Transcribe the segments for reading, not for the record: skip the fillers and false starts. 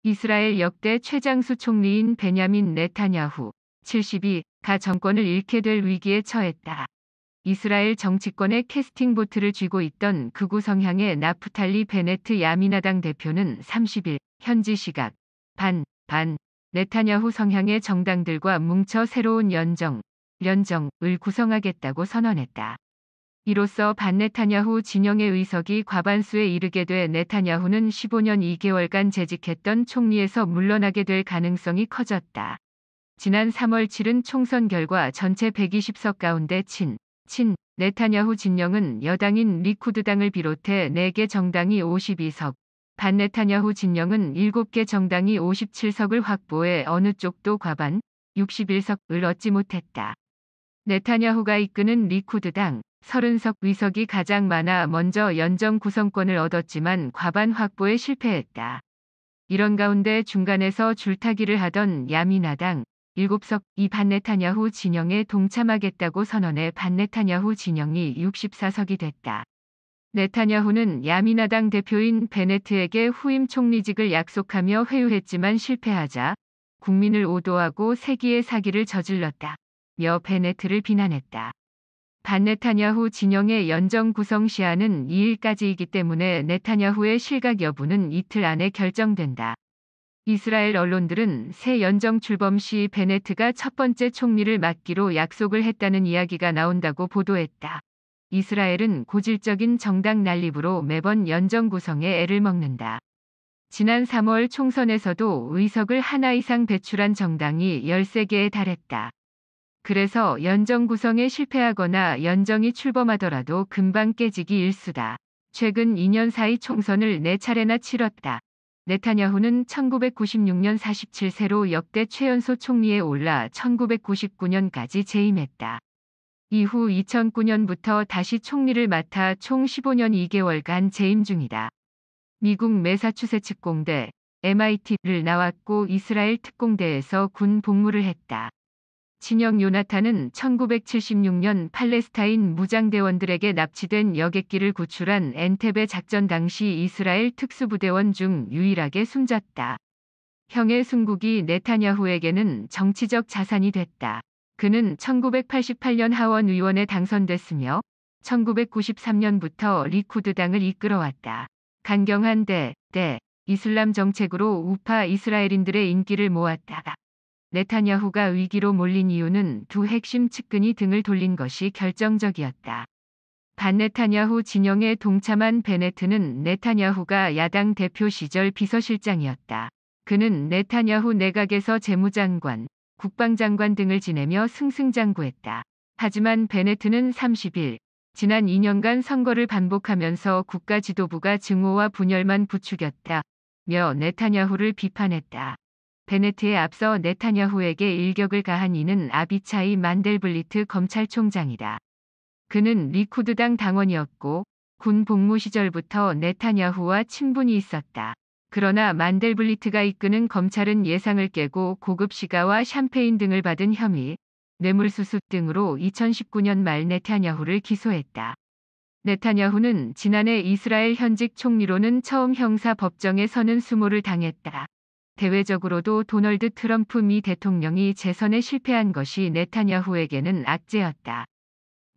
이스라엘 역대 최장수 총리인 베냐민 네타냐후 72가 정권을 잃게 될 위기에 처했다. 이스라엘 정치권의 캐스팅 보트를 쥐고 있던 극우 성향의 나프탈리 베네트 야미나당 대표는 30일 현지 시각 반 네타냐후 성향의 정당들과 뭉쳐 새로운 연정을 구성하겠다고 선언했다. 이로써 반네타냐후 진영의 의석이 과반수에 이르게 돼 네타냐후는 15년 2개월간 재직했던 총리에서 물러나게 될 가능성이 커졌다. 지난 3월 치른 총선 결과 전체 120석 가운데 네타냐후 진영은 여당인 리쿠드당을 비롯해 4개 정당이 52석, 반네타냐후 진영은 7개 정당이 57석을 확보해 어느 쪽도 과반 61석을 얻지 못했다. 네타냐후가 이끄는 리쿠드당 30석 의석이 가장 많아 먼저 연정 구성권을 얻었지만 과반 확보에 실패했다. 이런 가운데 중간에서 줄타기를 하던 야미나당 7석이 반네타냐후 진영에 동참하겠다고 선언해 반네타냐후 진영이 64석이 됐다. 네타냐후는 야미나당 대표인 베네트에게 후임 총리직을 약속하며 회유했지만 실패하자 국민을 오도하고 세기의 사기를 저질렀다며 베네트를 비난했다. 반네타냐후 진영의 연정 구성 시한은 2일까지이기 때문에 네타냐후의 실각 여부는 이틀 안에 결정된다. 이스라엘 언론들은 새 연정 출범 시 베네트가 첫 번째 총리를 맡기로 약속을 했다는 이야기가 나온다고 보도했다. 이스라엘은 고질적인 정당 난립으로 매번 연정 구성에 애를 먹는다. 지난 3월 총선에서도 의석을 하나 이상 배출한 정당이 13개에 달했다. 그래서 연정 구성에 실패하거나 연정이 출범하더라도 금방 깨지기 일쑤다. 최근 2년 사이 총선을 4차례나 치렀다. 네타냐후는 1996년 47세로 역대 최연소 총리에 올라 1999년까지 재임했다. 이후 2009년부터 다시 총리를 맡아 총 15년 2개월간 재임 중이다. 미국 매사추세츠 공대 MIT를 나왔고 이스라엘 특공대에서 군 복무를 했다. 친형 요나탄은 1976년 팔레스타인 무장대원들에게 납치된 여객기를 구출한 엔테베 작전 당시 이스라엘 특수부대원 중 유일하게 숨졌다. 형의 순국이 네타냐후에게는 정치적 자산이 됐다. 그는 1988년 하원 의원에 당선됐으며 1993년부터 리쿠드당을 이끌어왔다. 강경한 이슬람 정책으로 우파 이스라엘인들의 인기를 모았다. 네타냐후가 위기로 몰린 이유는 두 핵심 측근이 등을 돌린 것이 결정적이었다. 반네타냐후 진영에 동참한 베네트는 네타냐후가 야당 대표 시절 비서실장이었다. 그는 네타냐후 내각에서 재무장관, 국방장관 등을 지내며 승승장구했다. 하지만 베네트는 30일 지난 2년간 선거를 반복하면서 국가 지도부가 증오와 분열만 부추겼다며 네타냐후를 비판했다. 베네트에 앞서 네타냐후에게 일격을 가한 이는 아비차이 만델블리트 검찰총장이다. 그는 리쿠드당 당원이었고 군 복무 시절부터 네타냐후와 친분이 있었다. 그러나 만델블리트가 이끄는 검찰은 예상을 깨고 고급 시가와 샴페인 등을 받은 혐의, 뇌물수수 등으로 2019년 말 네타냐후를 기소했다. 네타냐후는 지난해 이스라엘 현직 총리로는 처음 형사 법정에 서는 수모를 당했다. 대외적으로도 도널드 트럼프 미 대통령이 재선에 실패한 것이 네타냐후에게는 악재였다.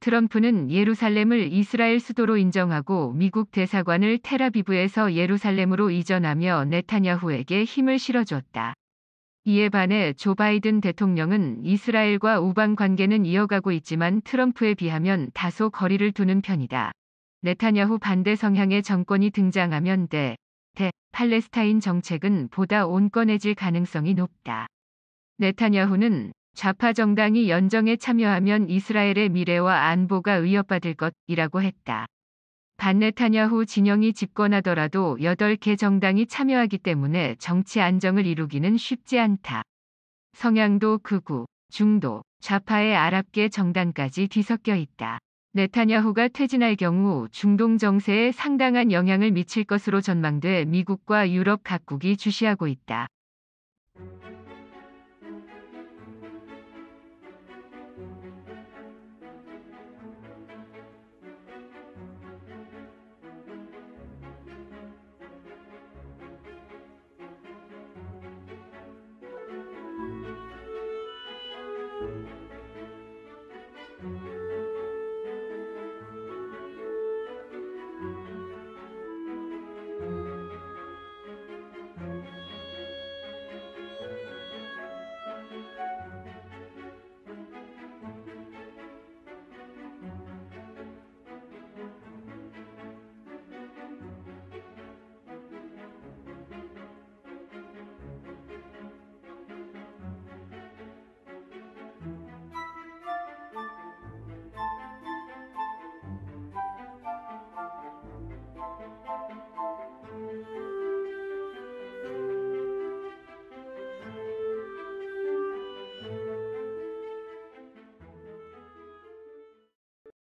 트럼프는 예루살렘을 이스라엘 수도로 인정하고 미국 대사관을 텔아비브에서 예루살렘으로 이전하며 네타냐후에게 힘을 실어줬다. 이에 반해 조 바이든 대통령은 이스라엘과 우방 관계는 이어가고 있지만 트럼프에 비하면 다소 거리를 두는 편이다. 네타냐후 반대 성향의 정권이 등장하면 팔레스타인 정책은 보다 온건해질 가능성이 높다. 네타냐후는 좌파 정당이 연정에 참여하면 이스라엘의 미래와 안보가 위협받을 것이라고 했다. 반네타냐후 진영이 집권하더라도 8개 정당이 참여하기 때문에 정치 안정을 이루기는 쉽지 않다. 성향도 극우, 중도, 좌파의 아랍계 정당까지 뒤섞여 있다. 네타냐후가 퇴진할 경우 중동 정세에 상당한 영향을 미칠 것으로 전망돼 미국과 유럽 각국이 주시하고 있다.